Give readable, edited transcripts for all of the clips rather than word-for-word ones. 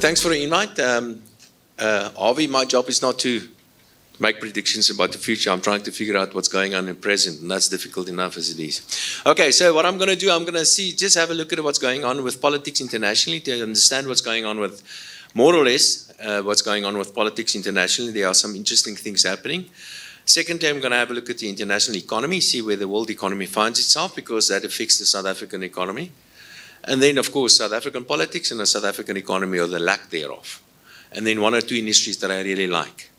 thanks for the invite. Harvey, my job is not to make predictions about the future. I'm trying to figure out what's going on in the present, and that's difficult enough as it is. Okay, so what I'm going to do, I'm going to just have a look at what's going on with politics internationally to understand what's going on with, more or less, what's going on with politics internationally. There are some interesting things happening. Secondly, I'm going to have a look at the international economy, see where the world economy finds itself, because that affects the South African economy. And then, of course, South African politics and the South African economy, or the lack thereof. And then one or two industries that I really like,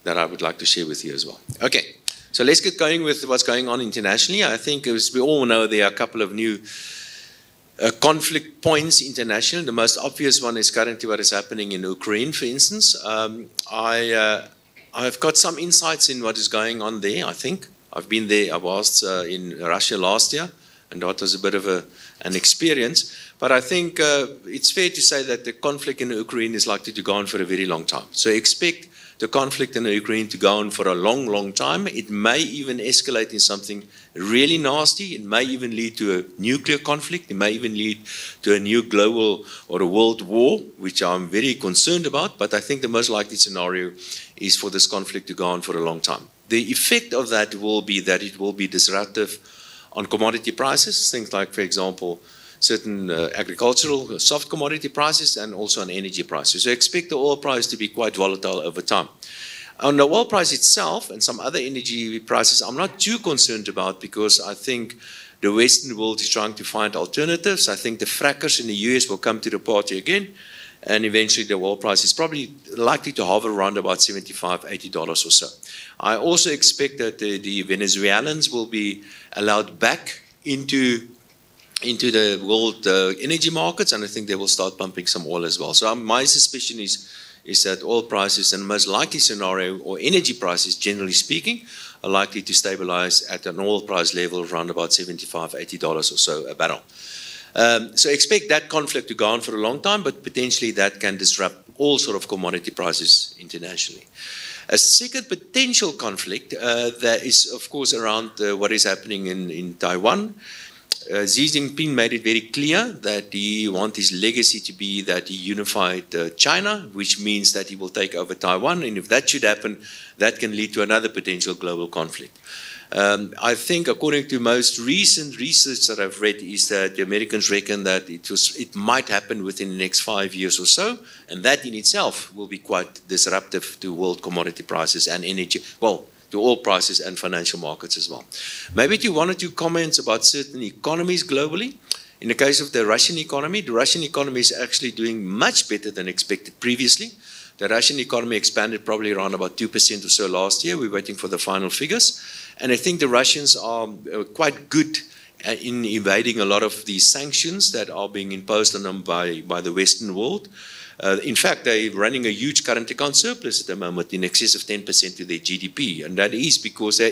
that I would like to share with you as well. Okay, so let's get going with what's going on internationally. I think, as we all know, there are a couple of new conflict points internationally. The most obvious one is currently what is happening in Ukraine, for instance. I've got some insights in what is going on there, I think. I've been there. I was in Russia last year, and that was a bit of an experience. But I think it's fair to say that the conflict in Ukraine is likely to go on for a very long time. So expect the conflict in Ukraine to go on for a long, long time. It may even escalate in something really nasty. It may even lead to a nuclear conflict. It may even lead to a new global or a world war, which I'm very concerned about. But I think the most likely scenario is for this conflict to go on for a long time. The effect of that will be that it will be disruptive on commodity prices, things like, for example, certain agricultural soft commodity prices, and also on energy prices. So expect the oil price to be quite volatile over time. On the oil price itself and some other energy prices, I'm not too concerned about, because I think the Western world is trying to find alternatives. I think the frackers in the US will come to the party again, and eventually the oil price is probably likely to hover around about $75, $80 or so. I also expect that the Venezuelans will be allowed back into the world energy markets, and I think they will start pumping some oil as well. So my suspicion is that oil prices, and most likely scenario, or energy prices generally speaking, are likely to stabilize at an oil price level around about $75, $80 or so a barrel. So expect that conflict to go on for a long time, but potentially that can disrupt all sort of commodity prices internationally. A second potential conflict that is, of course, around what is happening in Taiwan. Xi Jinping made it very clear that he wants his legacy to be that he unified China, which means that he will take over Taiwan. And if that should happen, that can lead to another potential global conflict. I think, according to most recent research that I've read, is that the Americans reckon that it might happen within the next 5 years or so, and that in itself will be quite disruptive to world commodity prices and energy, well, to oil prices and financial markets as well. Maybe to one or two comments about certain economies globally. In the case of the Russian economy is actually doing much better than expected previously. The Russian economy expanded probably around about 2% or so last year. We're waiting for the final figures. And I think the Russians are quite good in evading a lot of these sanctions that are being imposed on them by the Western world. In fact, they're running a huge current account surplus at the moment, in excess of 10% of their GDP. And that is because they're,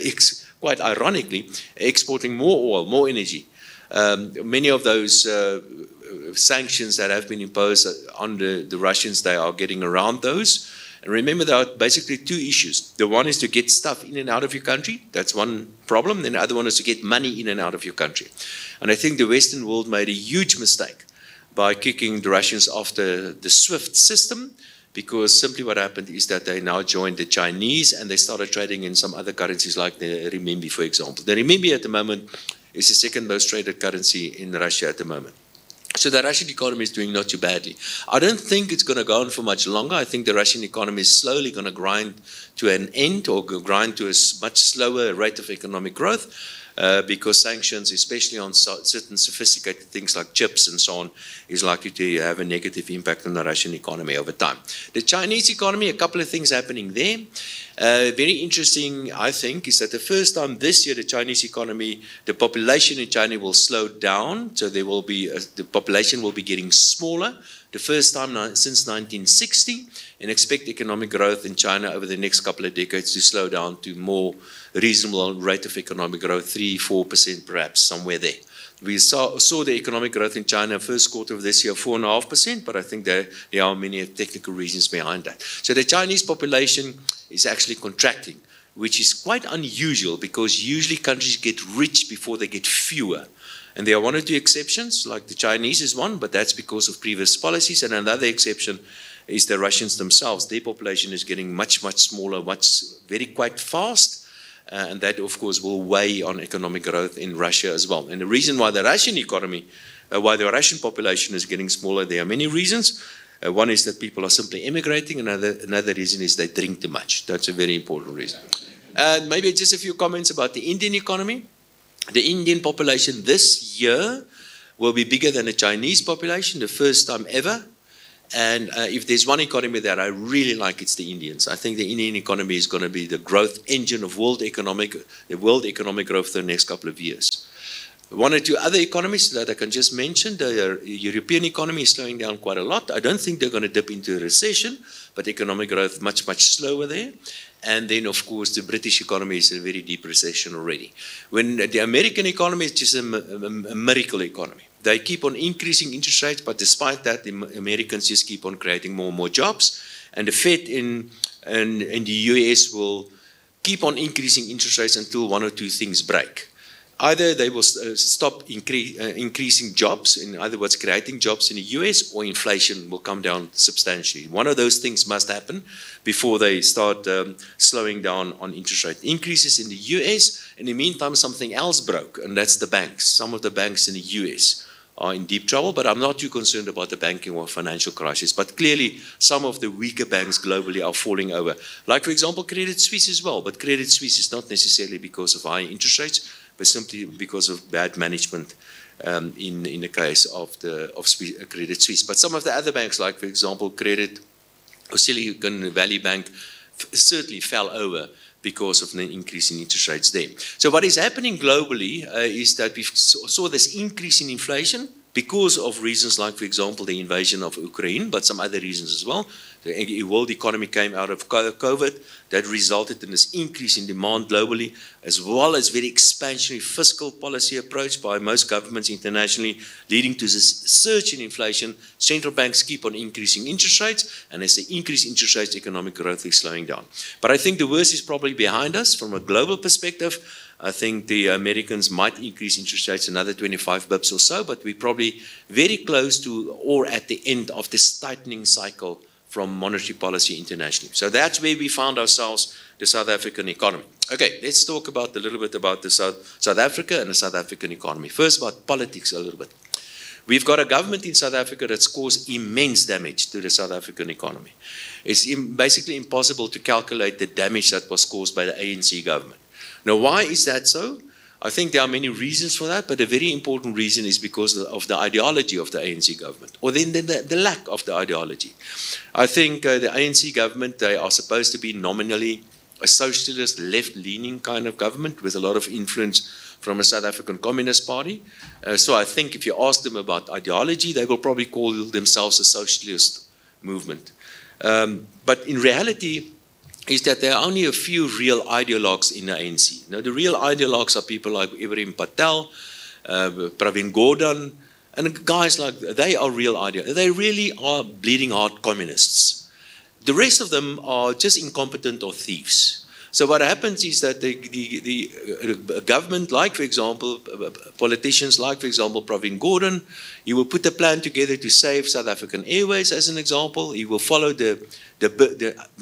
quite ironically, exporting more oil, more energy. Many of those sanctions that have been imposed on the Russians, they are getting around those. And remember, there are basically two issues. The one is to get stuff in and out of your country. That's one problem. And the other one is to get money in and out of your country. And I think the Western world made a huge mistake by kicking the Russians off the SWIFT system, because simply what happened is that they now joined the Chinese, and they started trading in some other currencies like the renminbi, for example. The renminbi at the moment is the second most traded currency in Russia at the moment. So the Russian economy is doing not too badly. I don't think it's going to go on for much longer. I think the Russian economy is slowly going to grind to an end, or grind to a much slower rate of economic growth, because sanctions, especially on certain sophisticated things like chips and so on, is likely to have a negative impact on the Russian economy over time. The Chinese economy, a couple of things happening there. Very interesting, I think, is that the first time this year the Chinese economy, the population in China will slow down, so there will be the population will be getting smaller. The first time since 1960, and expect economic growth in China over the next couple of decades to slow down to more reasonable rate of economic growth, 3-4% perhaps, somewhere there. We saw the economic growth in China first quarter of this year, 4.5%, but I think there are many technical reasons behind that. So the Chinese population is actually contracting, which is quite unusual, because usually countries get rich before they get fewer. And there are one or two exceptions, like the Chinese is one, but that's because of previous policies. And another exception is the Russians themselves. Their population is getting much, much smaller, quite fast. And that, of course, will weigh on economic growth in Russia as well. And the reason why the Russian economy, why the Russian population is getting smaller, there are many reasons. One is that people are simply immigrating. Another reason is they drink too much. That's a very important reason. Maybe just a few comments about the Indian economy. The Indian population this year will be bigger than the Chinese population, the first time ever. And if there's one economy that I really like, it's the Indians. I think the Indian economy is going to be the growth engine of world economic growth for the next couple of years. One or two other economies that I can just mention, the European economy is slowing down quite a lot. I don't think they're going to dip into a recession, but economic growth much, much slower there. And then, of course, the British economy is in a very deep recession already. When the American economy is just a miracle economy. They keep on increasing interest rates, but despite that, the Americans just keep on creating more and more jobs. And the Fed in the US will keep on increasing interest rates until one or two things break. Either they will stop increasing jobs, in other words, creating jobs in the US, or inflation will come down substantially. One of those things must happen before they start slowing down on interest rate increases in the US. In the meantime, something else broke, and that's the banks. Some of the banks in the US are in deep trouble, but I'm not too concerned about the banking or financial crisis. But clearly, some of the weaker banks globally are falling over. Like, for example, Credit Suisse as well. But Credit Suisse is not necessarily because of high interest rates, but simply because of bad management in the case of Credit Suisse. But some of the other banks, like, for example, Silicon Valley Bank, certainly fell over because of the increase in interest rates there. So what is happening globally is that we saw this increase in inflation because of reasons like, for example, the invasion of Ukraine, but some other reasons as well. The world economy came out of COVID. That resulted in this increase in demand globally, as well as very expansionary fiscal policy approach by most governments internationally, leading to this surge in inflation. Central banks keep on increasing interest rates, and as they increase interest rates, economic growth is slowing down. But I think the worst is probably behind us from a global perspective. I think the Americans might increase interest rates another 25 bips or so, but we're probably very close to or at the end of this tightening cycle from monetary policy internationally. So that's where we found ourselves, the South African economy. Okay, let's talk about a little bit about the South Africa and the South African economy. First, about politics a little bit. We've got a government in South Africa that's caused immense damage to the South African economy. It's basically impossible to calculate the damage that was caused by the ANC government. Now, why is that so? I think there are many reasons for that, but a very important reason is because of the ideology of the ANC government, or then the lack of the ideology. I think the ANC government, they are supposed to be nominally a socialist, left-leaning kind of government with a lot of influence from a South African Communist Party. So I think if you ask them about ideology, they will probably call themselves a socialist movement. But in reality, is that there are only a few real ideologues in the ANC. Now, the real ideologues are people like Ibrahim Patel, Pravin Gordhan, and guys like, they are real ideologues. They really are bleeding heart communists. The rest of them are just incompetent or thieves. So what happens is that the government, like, for example, politicians like, for example, Pravin Gordhan, he will put a plan together to save South African Airways, as an example. He will follow the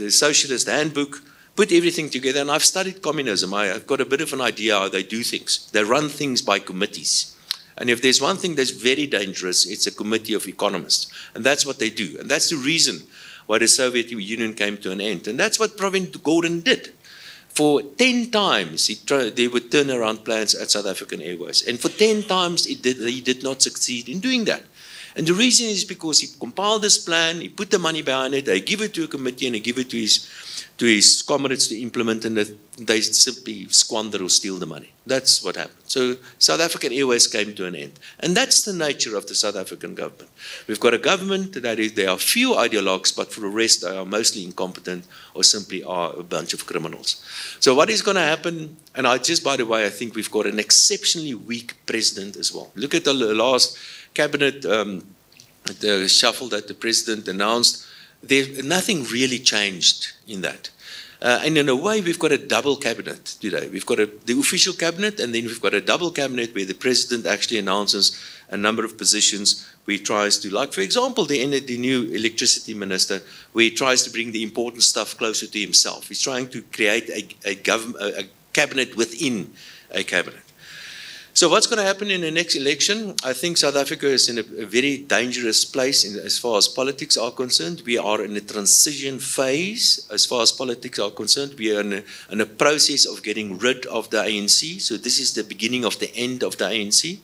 socialist handbook, put everything together. And I've studied communism. I've got a bit of an idea how they do things. They run things by committees. And if there's one thing that's very dangerous, it's a committee of economists. And that's what they do. And that's the reason why the Soviet Union came to an end. And that's what Pravin Gordhan did. For 10 times, they would turn around plans at South African Airways. And for 10 times, he did not succeed in doing that. And the reason is because he compiled this plan, he put the money behind it, they give it to a committee, and they give it to his comrades to implement, and they simply squander or steal the money. That's what happened. So South African Airways came to an end. And that's the nature of the South African government. We've got a government that is, there are few ideologues, but for the rest, they are mostly incompetent or simply are a bunch of criminals. So what is going to happen, and by the way, I think we've got an exceptionally weak president as well. Look at the last cabinet, the shuffle that the president announced. Nothing really changed in that. And in a way, we've got a double cabinet today. We've got the official cabinet, and then we've got a double cabinet where the president actually announces a number of positions where he tries to, like, for example, the new electricity minister, where he tries to bring the important stuff closer to himself. He's trying to create a cabinet within a cabinet. So what's going to happen in the next election? I think South Africa is in a very dangerous place as far as politics are concerned. We are in a transition phase as far as politics are concerned. We are in a process of getting rid of the ANC. So this is the beginning of the end of the ANC.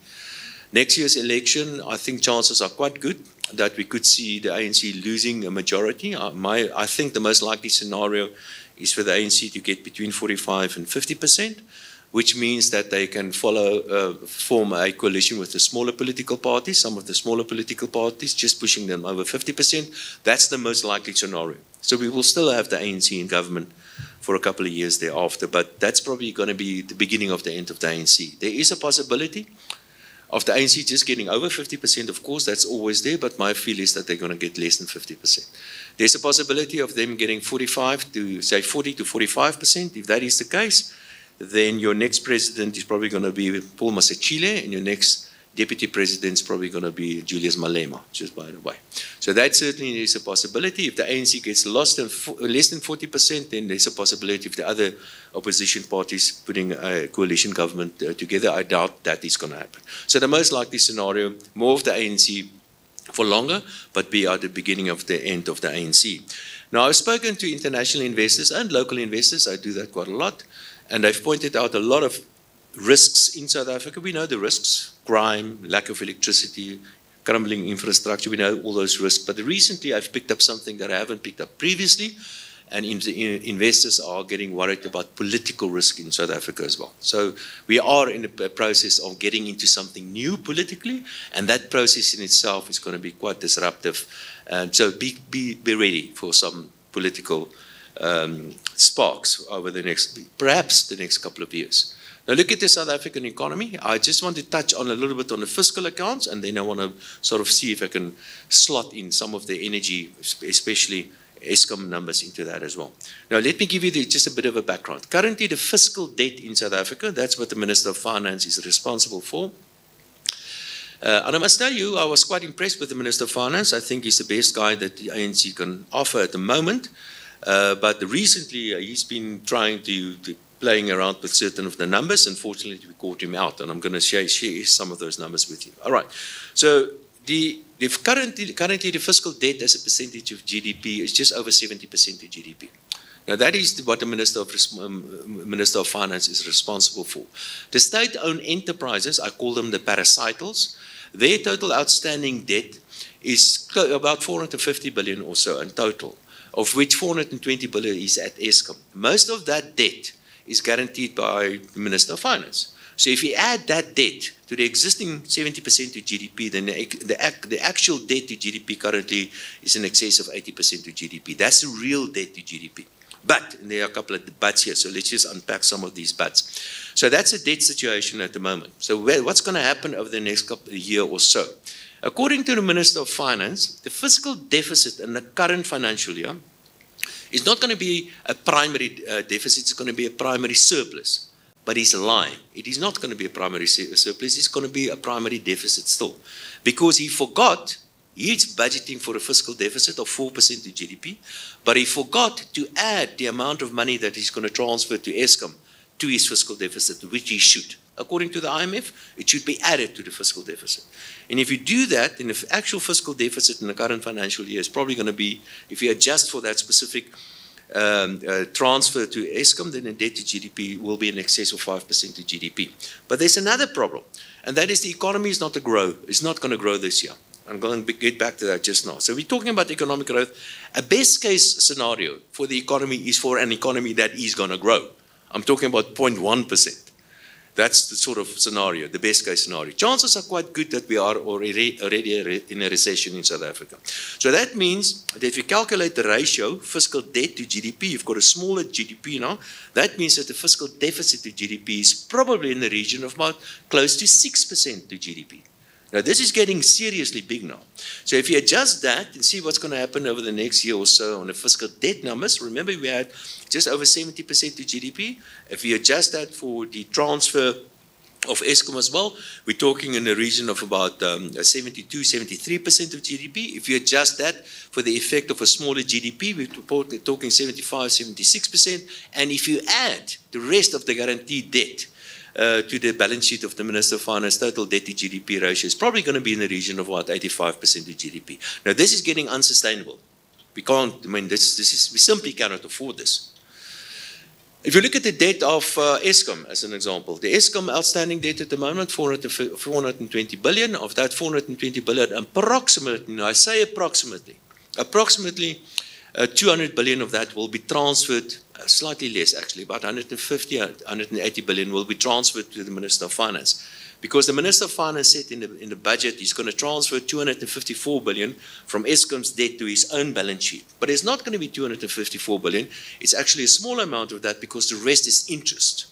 Next year's election, I think chances are quite good that we could see the ANC losing a majority. I think the most likely scenario is for the ANC to get between 45 and 50%. Which means that they can form a coalition with the smaller political parties, some of the smaller political parties, just pushing them over 50%. That's the most likely scenario. So we will still have the ANC in government for a couple of years thereafter, but that's probably going to be the beginning of the end of the ANC. There is a possibility of the ANC just getting over 50%, of course, that's always there, but my feel is that they're going to get less than 50%. There's a possibility of them getting 45 to, say, 40 to 45%. If that is the case, then your next president is probably going to be Paul Masachile, and your next deputy president is probably going to be Julius Malema, just by the way. So that certainly is a possibility. If the ANC gets less than 40%, then there's a possibility of the other opposition parties putting a coalition government together. I doubt that is going to happen. So the most likely scenario, more of the ANC for longer, but be at the beginning of the end of the ANC. Now, I've spoken to international investors and local investors. I do that quite a lot. And they've pointed out a lot of risks in South Africa. We know the risks: crime, lack of electricity, crumbling infrastructure. We know all those risks. But recently I've picked up something that I haven't picked up previously, and investors are getting worried about political risk in South Africa as well. So we are in a process of getting into something new politically, and that process in itself is going to be quite disruptive. And so be ready for some political sparks over perhaps the next couple of years. Now look at the South African economy. I just want to touch on a little bit on the fiscal accounts, and then I want to sort of see if I can slot in some of the energy, especially Eskom numbers, into that as well. Now let me give you just a bit of a background. Currently the fiscal debt in South Africa, that's what the Minister of Finance is responsible for. And I must tell you, I was quite impressed with the Minister of Finance. I think he's the best guy that the ANC can offer at the moment. But recently he's been trying to playing around with certain of the numbers. Unfortunately, we caught him out, and I'm going to share some of those numbers with you. All right. So currently the fiscal debt as a percentage of GDP is just over 70% of GDP. Now that is what the Minister of Finance is responsible for. The state-owned enterprises, I call them the parasitals, their total outstanding debt is about 450 billion or so in total, of which 420 billion is at Eskom. Most of that debt is guaranteed by the Minister of Finance. So if you add that debt to the existing 70% of GDP, then the actual debt to GDP currently is in excess of 80% of GDP. That's the real debt to GDP. But, and there are a couple of buts here, so let's just unpack some of these buts. So that's a debt situation at the moment. So what's going to happen over the next couple of years or so? According to the Minister of Finance, the fiscal deficit in the current financial year is not going to be a primary deficit, it's going to be a primary surplus. But he's lying. It is not going to be a primary surplus, it's going to be a primary deficit still. Because he forgot, he's budgeting for a fiscal deficit of 4% of GDP, but he forgot to add the amount of money that he's going to transfer to Eskom to his fiscal deficit, which he should. According to the IMF, it should be added to the fiscal deficit. And if you do that, then the actual fiscal deficit in the current financial year is probably going to be, if you adjust for that specific transfer to Eskom, then the debt to GDP will be in excess of 5% of GDP. But there's another problem, and that is the economy is not to grow. It's not going to grow this year. I'm going to get back to that just now. So we're talking about economic growth. A best case scenario for the economy is for an economy that is going to grow. I'm talking about 0.1%. That's the sort of scenario, the best case scenario. Chances are quite good that we are already in a recession in South Africa. So that means that if you calculate the ratio, fiscal debt to GDP, you've got a smaller GDP now, that means that the fiscal deficit to GDP is probably in the region of about close to 6% to GDP. Now, this is getting seriously big now. So if you adjust that and see what's going to happen over the next year or so on the fiscal debt numbers, remember we had just over 70% to GDP. If you adjust that for the transfer of Eskom as well, we're talking in the region of about 72, 73% of GDP. If you adjust that for the effect of a smaller GDP, we're talking 75, 76%. And if you add the rest of the guaranteed debt, to the balance sheet of the Minister of Finance, total debt to GDP ratio is probably going to be in the region of about 85% of GDP. Now, this is getting unsustainable. We can't, I mean, we simply cannot afford this. If you look at the debt of Eskom as an example, the Eskom outstanding debt at the moment, 420 billion. Of that 420 billion, approximately, now I say approximately 200 billion of that will be transferred, slightly less actually, about 150, 180 billion will be transferred to the Minister of Finance. Because the Minister of Finance said in the budget he's going to transfer 254 billion from Eskom's debt to his own balance sheet. But it's not going to be 254 billion. It's actually a small amount of that because the rest is interest.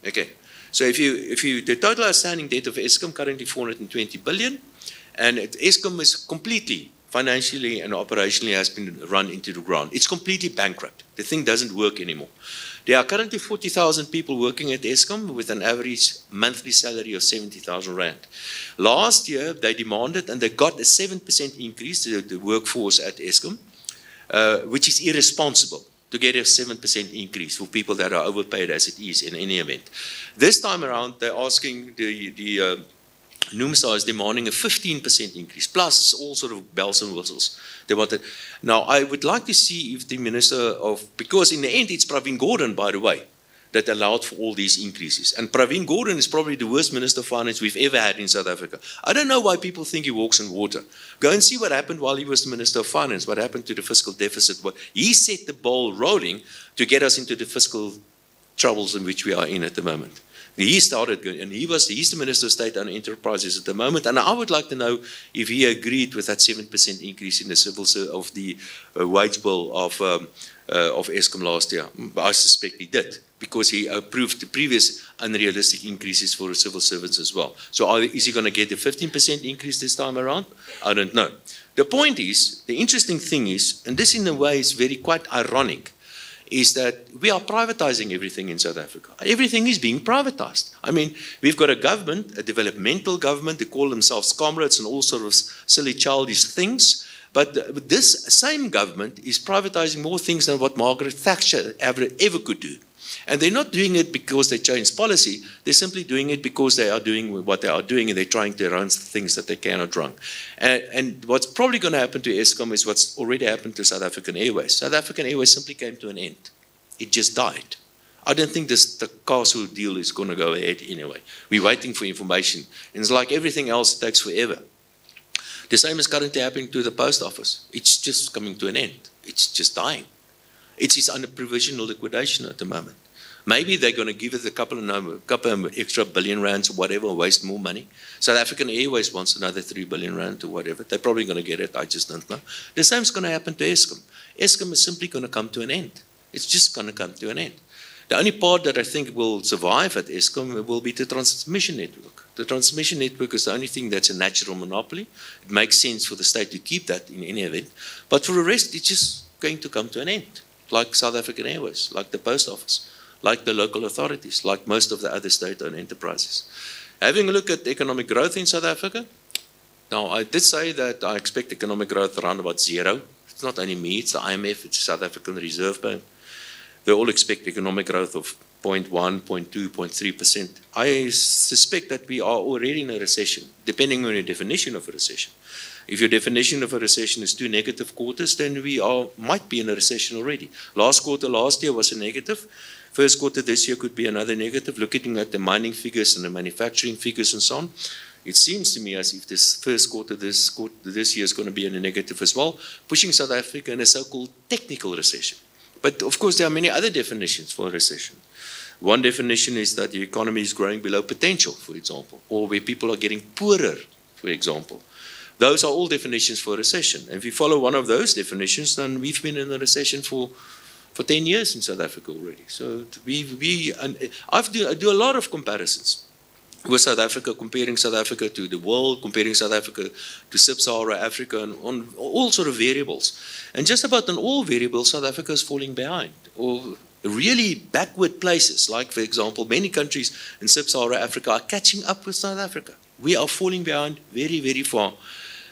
Okay. So if you the total outstanding debt of Eskom currently 420 billion, and Eskom is completely financially and operationally has been run into the ground. It's completely bankrupt. The thing doesn't work anymore. There are currently 40,000 people working at Eskom with an average monthly salary of 70,000 rand. Last year, they demanded and they got a 7% increase to the workforce at Eskom, which is irresponsible to get a 7% increase for people that are overpaid as it is in any event. This time around, they're asking the NUMSA is demanding a 15% increase, plus all sort of bells and whistles. They wanted. Now, I would like to see if the Minister of, because in the end it's Pravin Gordhan, by the way, that allowed for all these increases. And Pravin Gordhan is probably the worst Minister of Finance we've ever had in South Africa. I don't know why people think he walks on water. Go and see what happened while he was the Minister of Finance, what happened to the fiscal deficit. He set the ball rolling to get us into the fiscal troubles in which we are in at the moment. He started, and he's the Minister of State-owned enterprises at the moment, and I would like to know if he agreed with that 7% increase in the civil of the wage bill of Eskom last year. I suspect he did, because he approved the previous unrealistic increases for civil servants as well. So is he going to get a 15% increase this time around? I don't know. The point is, the interesting thing is, and this in a way is quite ironic, is that we are privatizing everything in South Africa. Everything is being privatized. I mean, we've got a government, a developmental government, they call themselves comrades and all sort of silly childish things, but this same government is privatizing more things than what Margaret Thatcher ever could do. And they're not doing it because they changed policy, they're simply doing it because they are doing what they are doing and they're trying to run things that they cannot run. And what's probably going to happen to Eskom is what's already happened to South African Airways. South African Airways simply came to an end. It just died. I don't think the castle deal is going to go ahead anyway. We're waiting for information. And it's like everything else, it takes forever. The same is currently happening to the post office. It's just coming to an end. It's just dying. It's under provisional liquidation at the moment. Maybe they're going to give it a couple of extra billion rands or whatever, waste more money. South African Airways wants another 3 billion rand or whatever. They're probably going to get it, I just don't know. The same is going to happen to Eskom. Eskom is simply going to come to an end. It's just going to come to an end. The only part that I think will survive at Eskom will be the transmission network. The transmission network is the only thing that's a natural monopoly. It makes sense for the state to keep that in any event. But for the rest, it's just going to come to an end. Like South African Airways, like the post office, like the local authorities, like most of the other state-owned enterprises. Having a look at economic growth in South Africa, now I did say that I expect economic growth around about 0. It's not only me, it's the IMF, it's the South African Reserve Bank. They all expect economic growth of 0.1, 0.2, 0.3%. I suspect that we are already in a recession, depending on your definition of a recession. If your definition of a recession is 2 negative quarters, then we might be in a recession already. Last quarter last year was a negative. First quarter this year could be another negative. Looking at the mining figures and the manufacturing figures and so on, it seems to me as if this first quarter this year is going to be in a negative as well, pushing South Africa in a so-called technical recession. But of course, there are many other definitions for a recession. One definition is that the economy is growing below potential, for example, or where people are getting poorer, for example. Those are all definitions for a recession. And if you follow one of those definitions, then we've been in a recession for 10 years in South Africa already. So I do a lot of comparisons. with South Africa, comparing South Africa to the world, comparing South Africa to Sub-Sahara Africa, and on all sort of variables. And just about on all variables, South Africa is falling behind, or really backward places, like, for example, many countries in Sub-Sahara Africa are catching up with South Africa. We are falling behind very, very far.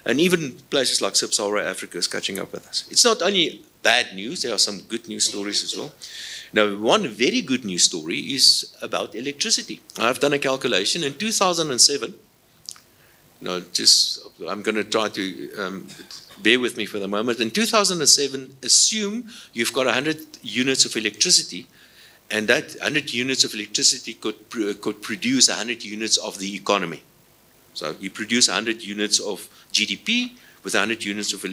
And even places like Sub-Sahara Africa is catching up with us. It's not only bad news, there are some good news stories as well. Now, one very good news story is about electricity. I've done a calculation in 2007. I'm going to try to bear with me for the moment. In 2007, assume you've got 100 units of electricity, and that 100 units of electricity could produce 100 units of the economy. So you produce 100 units of GDP with 100 units of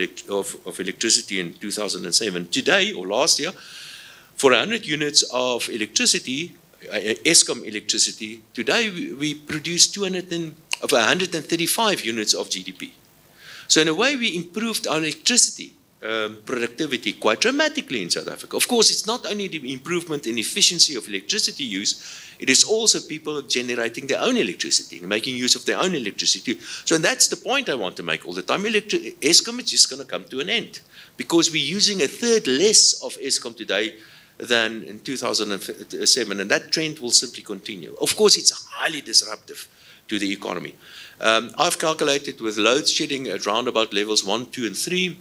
electricity in 2007. Today, or last year, for 100 units of electricity, Eskom electricity, today we produce 135 units of GDP. So in a way, we improved our electricity productivity quite dramatically in South Africa. Of course, it's not only the improvement in efficiency of electricity use, it is also people generating their own electricity, making use of their own electricity. So that's the point I want to make all the time. Eskom is just going to come to an end because we're using a third less of Eskom today than in 2007, and that trend will simply continue. Of course, it's highly disruptive to the economy. I've calculated with load shedding at roundabout levels 1, 2, and 3,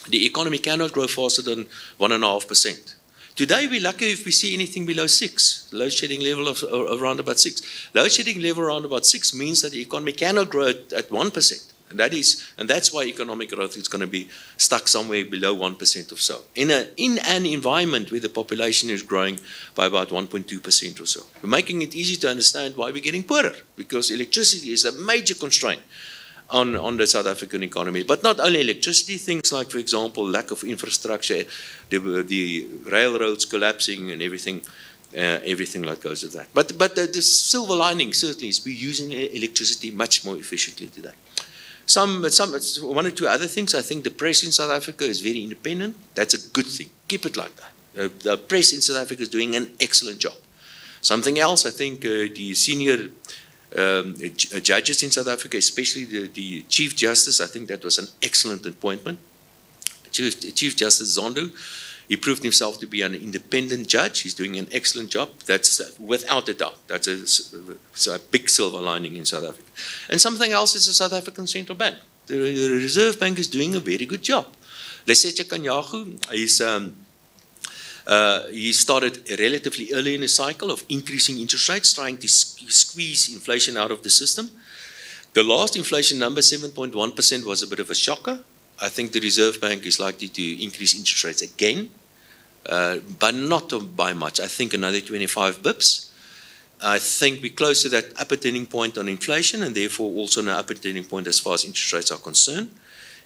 the economy cannot grow faster than 1.5%. Today, we're lucky if we see anything below 6, load shedding level of around about 6. Load shedding level around about 6 means that the economy cannot grow at 1%. And that's why economic growth is going to be stuck somewhere below 1% or so. In an environment where the population is growing by about 1.2% or so. We're making it easy to understand why we're getting poorer, because electricity is a major constraint on the South African economy. But not only electricity, things like, for example, lack of infrastructure, the railroads collapsing and everything that goes with that. But the silver lining certainly is we're using electricity much more efficiently today. One or two other things. I think the press in South Africa is very independent. That's a good thing. Keep it like that. The press in South Africa is doing an excellent job. Something else, I think the senior judges in South Africa, especially the Chief Justice, I think that was an excellent appointment. Chief Justice Zondo, he proved himself to be an independent judge. He's doing an excellent job. That's without a doubt. That's a big silver lining in South Africa. And something else is the South African Central Bank. The Reserve Bank is doing a very good job. Lesetja Kganyago, he started relatively early in the cycle of increasing interest rates, trying to squeeze inflation out of the system. The last inflation number, 7.1%, was a bit of a shocker. I think the Reserve Bank is likely to increase interest rates again, but not by much. I think another 25 bips. I think we're close to that upper turning point on inflation, and therefore also an upper turning point as far as interest rates are concerned.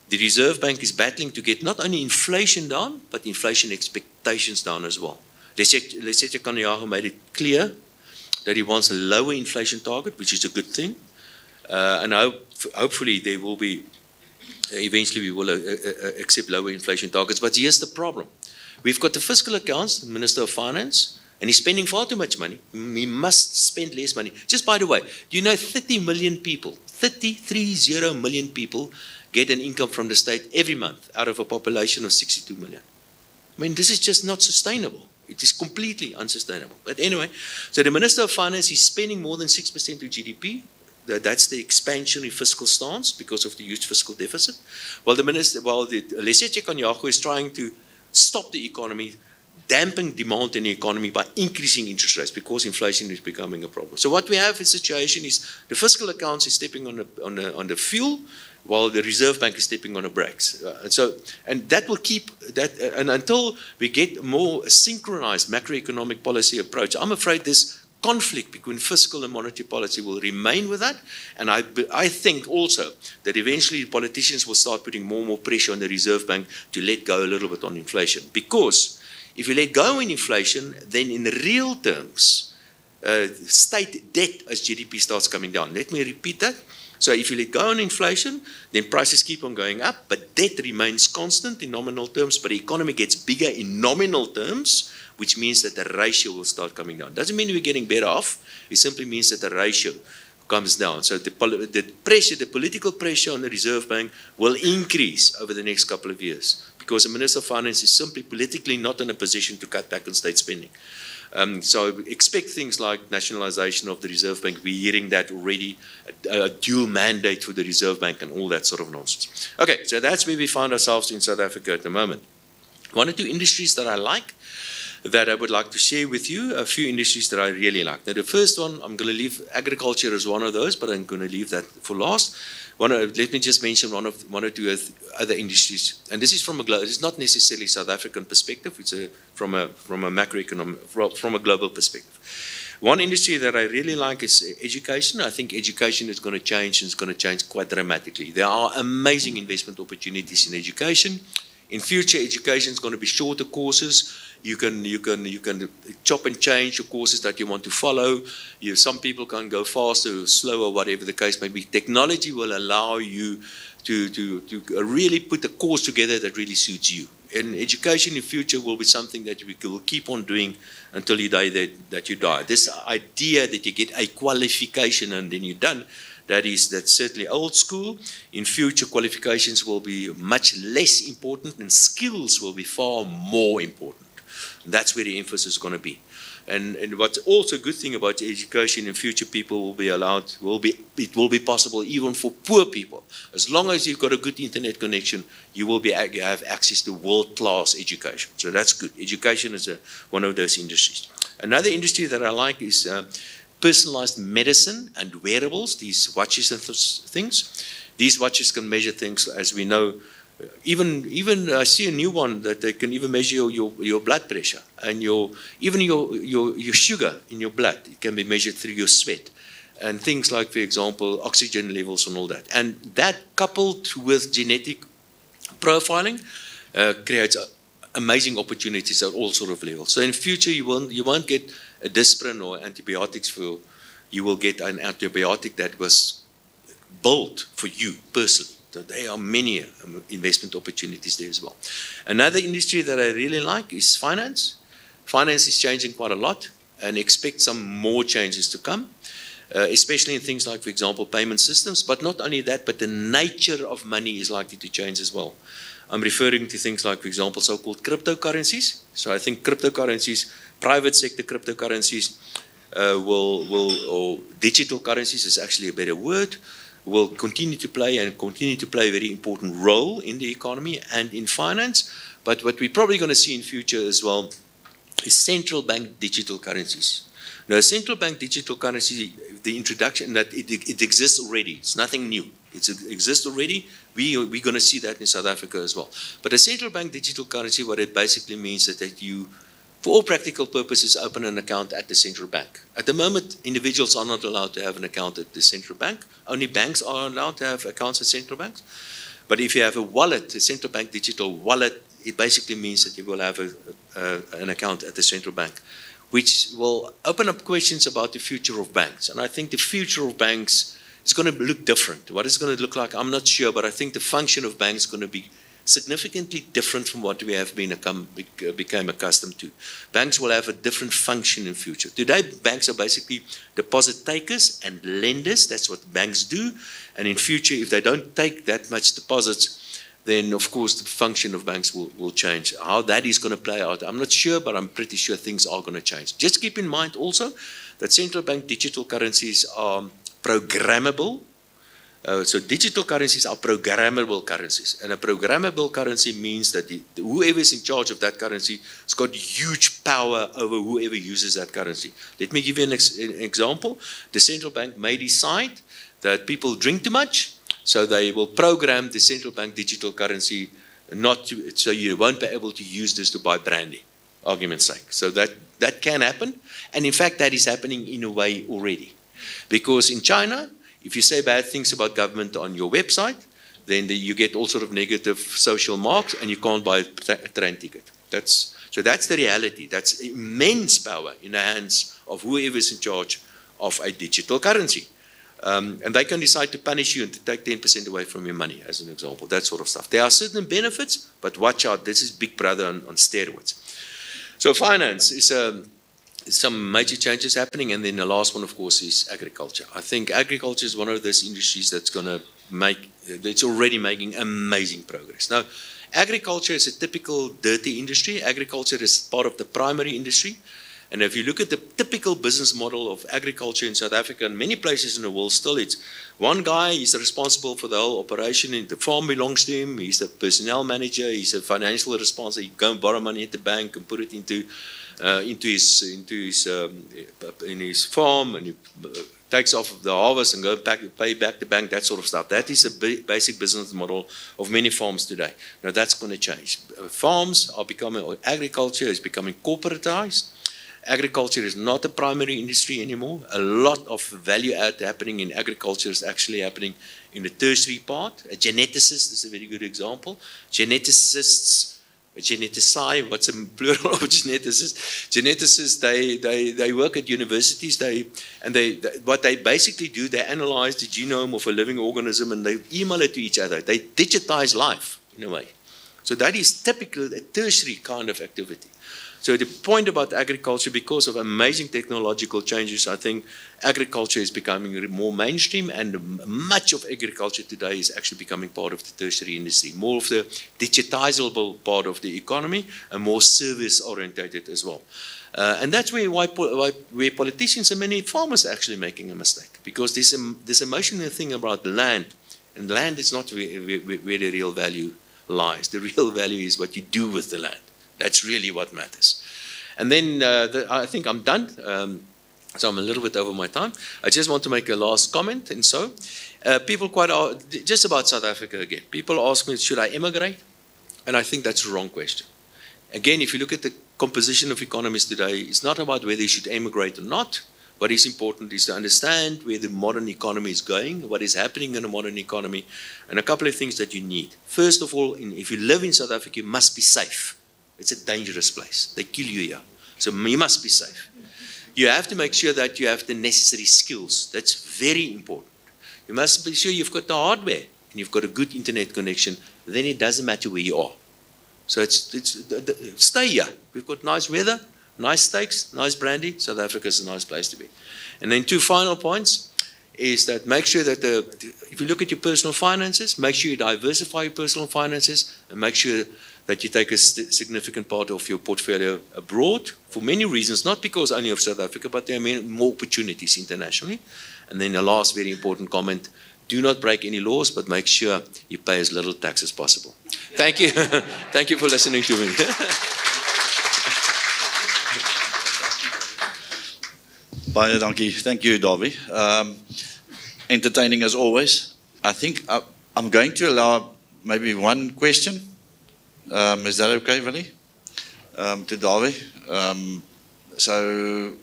The Reserve Bank is battling to get not only inflation down, but inflation expectations down as well. Lesetja Kganyago made it clear that he wants a lower inflation target, which is a good thing. And hopefully there will be, eventually we will accept lower inflation targets. But here's the problem. We've got the fiscal accounts, the Minister of Finance, and he's spending far too much money. We must spend less money. Just by the way, do you know 30 million people, 30 million people get an income from the state every month out of a population of 62 million. I mean, this is just not sustainable. It is completely unsustainable. But anyway, so the Minister of Finance is spending more than 6% of GDP. That's the expansionary fiscal stance because of the huge fiscal deficit. While the Lesetja Kganyago is trying to stop the economy, dampen demand in the economy by increasing interest rates because inflation is becoming a problem. So what we have in situation is the fiscal accounts is stepping on the fuel, while the Reserve Bank is stepping on the brakes. And that will keep that, and until we get more synchronized macroeconomic policy approach, I'm afraid this conflict between fiscal and monetary policy will remain with that. And I think also that eventually politicians will start putting more and more pressure on the Reserve Bank to let go a little bit on inflation. Because if you let go on inflation, then in real terms, state debt as GDP starts coming down. Let me repeat that. So if you let go on inflation, then prices keep on going up, but debt remains constant in nominal terms, but the economy gets bigger in nominal terms, which means that the ratio will start coming down. Doesn't mean we're getting better off. It simply means that the ratio comes down. So the pressure, the political pressure on the Reserve Bank will increase over the next couple of years because the Minister of Finance is simply politically not in a position to cut back on state spending. So expect things like nationalization of the Reserve Bank. We're hearing that already, a dual mandate for the Reserve Bank and all that sort of nonsense. Okay, so that's where we find ourselves in South Africa at the moment. One or two industries that I like, that I would like to share with you, a few industries that I really like. Now the first one, I'm going to leave agriculture as one of those, but I'm going to leave that for last. Let me just mention one or two other industries, and this is from a global. It's not necessarily South African perspective. It's from a macroeconomic, from a global perspective. One industry that I really like is education. I think education is going to change, and it's going to change quite dramatically. There are amazing investment opportunities in education. In future, education is going to be shorter courses. You can chop and change your courses that you want to follow. Some people can go faster or slower, whatever the case may be. Technology will allow you to really put a course together that really suits you. And education in the future will be something that we will keep on doing until you die. That you die. This idea that you get a qualification and then you're done, that's certainly old school. In future, qualifications will be much less important, and skills will be far more important. That's where the emphasis is going to be. And what's also a good thing about education in future, people will be allowed, it will be possible even for poor people. As long as you've got a good internet connection, you will have access to world-class education. So that's good. Education is one of those industries. Another industry that I like is personalized medicine and wearables, these watches and things. These watches can measure things, as we know. Even I see a new one that they can even measure your blood pressure and even your sugar in your blood. It can be measured through your sweat and things like, for example, oxygen levels and all that. And that coupled with genetic profiling creates amazing opportunities at all sort of levels. So in future, you won't get a Disprin or antibiotics you will get an antibiotic that was built for you personally. So there are many investment opportunities there as well. Another industry that I really like is finance. Finance is changing quite a lot, and expect some more changes to come, especially in things like, for example, payment systems. But not only that, but the nature of money is likely to change as well. I'm referring to things like, for example, so-called cryptocurrencies. So I think cryptocurrencies, private sector cryptocurrencies, or digital currencies is actually a better word, will continue to play a very important role in the economy and in finance. But what we're probably going to see in future as well is central bank digital currencies. Now, central bank digital currency, the introduction, that it exists already. It's nothing new. It exists already. We're going to see that in South Africa as well. But a central bank digital currency, what it basically means is that you, for all practical purposes, open an account at the central bank. At the moment, individuals are not allowed to have an account at the central bank. Only banks are allowed to have accounts at central banks. But if you have a wallet, a central bank digital wallet, it basically means that you will have an account at the central bank, which will open up questions about the future of banks. And I think the future of banks is going to look different. What it's going to look like, I'm not sure, but I think the function of banks is going to be significantly different from what we have become accustomed to. Banks will have a different function in future. Today, banks are basically deposit takers and lenders. That's what banks do. And in future, if they don't take that much deposits, then of course the function of banks will change. How that is going to play out, I'm not sure, but I'm pretty sure things are going to change. Just keep in mind also that central bank digital currencies are programmable. So digital currencies are programmable currencies. And a programmable currency means that whoever is in charge of that currency has got huge power over whoever uses that currency. Let me give you an example. The central bank may decide that people drink too much, so they will program the central bank digital currency so you won't be able to use this to buy brandy, argument's sake. So that can happen. And in fact, that is happening in a way already. Because in China, if you say bad things about government on your website, then you get all sort of negative social marks and you can't buy a train ticket. So that's the reality. That's immense power in the hands of whoever is in charge of a digital currency. And they can decide to punish you and to take 10% away from your money, as an example, that sort of stuff. There are certain benefits, but watch out, this is Big Brother on steroids. So finance is some major changes happening, and then the last one, of course, is agriculture. I think agriculture is one of those industries that's going to it's already making amazing progress. Now, agriculture is a typical dirty industry. Agriculture is part of the primary industry. And if you look at the typical business model of agriculture in South Africa and many places in the world still, it's one guy, he's responsible for the whole operation, and the farm belongs to him, he's the personnel manager, he's a financial responsible, he go and borrow money at the bank and put it into his farm, and he takes off the harvest and go back, pay back the bank, that sort of stuff. That is a basic business model of many farms today. Now that's going to change. Farms are becoming, or agriculture is becoming corporatized. Agriculture is not a primary industry anymore. A lot of value add happening in agriculture is actually happening in the tertiary part. A geneticist is a very good example. Geneticists, geneticists, what's a plural of geneticists? Geneticists, they work at universities, what they basically do, they analyze the genome of a living organism and they email it to each other. They digitize life in a way. So that is typically a tertiary kind of activity. So the point about agriculture, because of amazing technological changes, I think agriculture is becoming more mainstream, and much of agriculture today is actually becoming part of the tertiary industry, more of the digitizable part of the economy and more service-orientated as well. And that's where politicians and many farmers are actually making a mistake, because this emotional thing about land, and land is not where the real value lies. The real value is what you do with the land. That's really what matters. And then I think I'm done. So I'm a little bit over my time. I just want to make a last comment. And so people just about South Africa again. People ask me, should I emigrate? And I think that's the wrong question. Again, if you look at the composition of economies today, it's not about whether you should emigrate or not. What is important is to understand where the modern economy is going, what is happening in the modern economy, and a couple of things that you need. First of all, if you live in South Africa, you must be safe. It's a dangerous place. They kill you here. So you must be safe. You have to make sure that you have the necessary skills. That's very important. You must be sure you've got the hardware and you've got a good internet connection. Then it doesn't matter where you are. So stay here. We've got nice weather, nice steaks, nice brandy. South Africa is a nice place to be. And then two final points is that make sure that if you look at your personal finances, make sure you diversify your personal finances and make sure that you take a significant part of your portfolio abroad for many reasons, not because only of South Africa, but there are more opportunities internationally. And then the last very important comment, do not break any laws, but make sure you pay as little tax as possible. Thank you. Thank you for listening to me. Baie dankie. Thank you, Dawie. Entertaining as always. I think I'm going to allow maybe one question. Is that okay, Willie? To Dawie. So,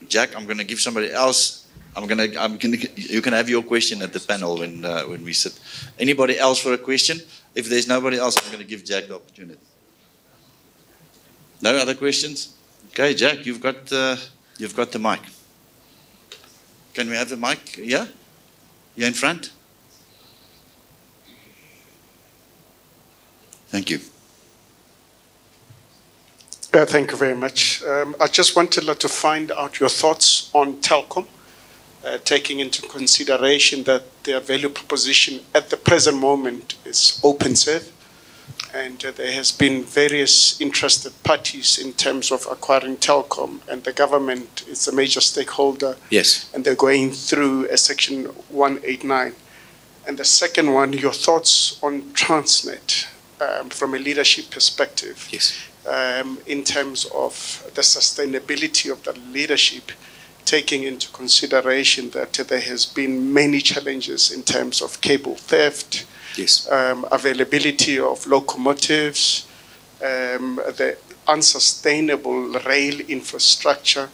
Jack, I'm going to give somebody else. You can have your question at the panel when we sit. Anybody else for a question? If there's nobody else, I'm going to give Jack the opportunity. No other questions? Okay, Jack, you've got the mic. Can we have the mic? Yeah? You're in front? Thank you. Thank you very much. I just wanted to find out your thoughts on Telkom, taking into consideration that their value proposition at the present moment is OpenServe, and there has been various interested parties in terms of acquiring Telkom, and the government is a major stakeholder. Yes. And they're going through a Section 189. And the second one, your thoughts on Transnet from a leadership perspective. Yes. In terms of the sustainability of the leadership, taking into consideration that there has been many challenges in terms of cable theft, yes, availability of locomotives, the unsustainable rail infrastructure,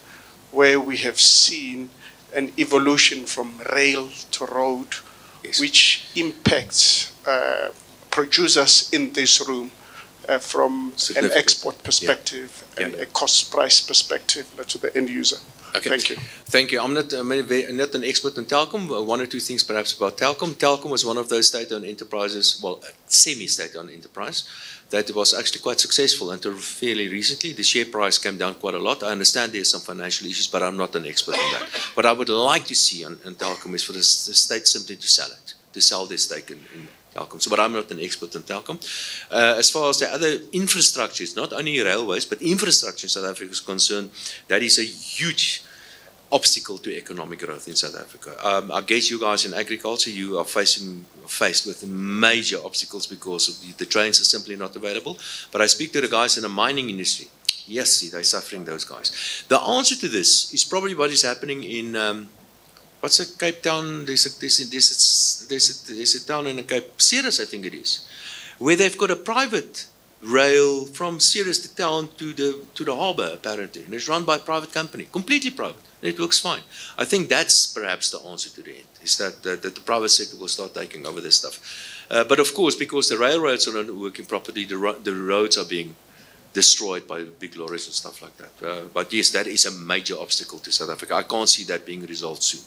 where we have seen an evolution from rail to road, yes, which impacts producers in this room from an export perspective and a cost price perspective to the end user. Okay. Thank you. Thank you. I'm not an expert in telecom. One or two things perhaps about telecom. Telecom was one of those state-owned enterprises, well, semi-state-owned enterprise, that was actually quite successful until fairly recently. The share price came down quite a lot. I understand there's some financial issues, but I'm not an expert in that. What I would like to see in telecom is for the state simply to sell it, to sell their stake in telecom. So, but I'm not an expert in telecom. As far as the other infrastructures, not only railways, but infrastructure in South Africa is concerned, that is a huge obstacle to economic growth in South Africa. I guess you guys in agriculture, you are faced with major obstacles because of the trains are simply not available. But I speak to the guys in the mining industry. Yes, they're suffering, those guys. The answer to this is probably what is happening in what's a Cape Town? There's a town in Cape Ceres, I think it is, where they've got a private rail from Ceres to town to the harbour, apparently, and it's run by a private company, completely private. It works fine. I think that's perhaps the answer to the end, is that the private sector will start taking over this stuff. But of course, because the railroads are not working properly, the roads are being destroyed by big lorries and stuff like that. But yes, that is a major obstacle to South Africa. I can't see that being resolved soon.